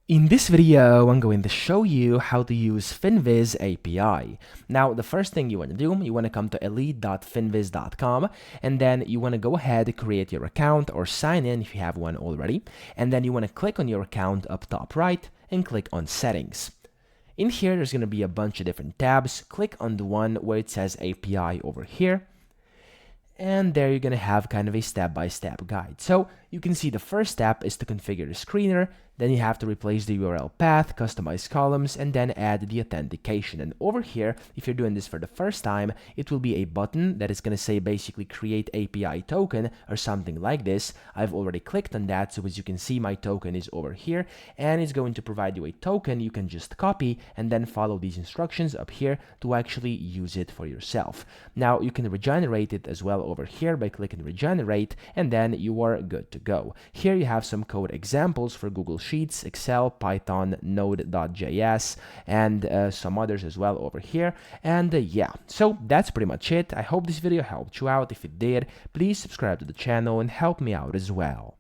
In this video, I'm going to show you how to use Finviz API. Now, the first thing you want to do, you want to come to elite.finviz.com, and then you want to go ahead and create your account or sign in if you have one already, and then you want to click on your account up top right and click on Settings. In here, there's going to be a bunch of different tabs. Click on the one where it says API over here. And there you're going to have kind of a step-by-step guide. So you can see the first step is to configure the screener, then you have to replace the URL path, customize columns, and then add the authentication. And over here, if you're doing this for the first time, it will be a button that is going to say basically create API token or something like this. I've already clicked on that, so as you can see, my token is over here, and it's going to provide you a token you can just copy and then follow these instructions up here to actually use it for yourself. Now, you can regenerate it as well over here by clicking regenerate, and then you are good to go. Here you have some code examples for Google Sheets, Excel, Python, Node.js, and some others as well over here. And yeah, so that's pretty much it. I hope this video helped you out. If it did, please subscribe to the channel and help me out as well.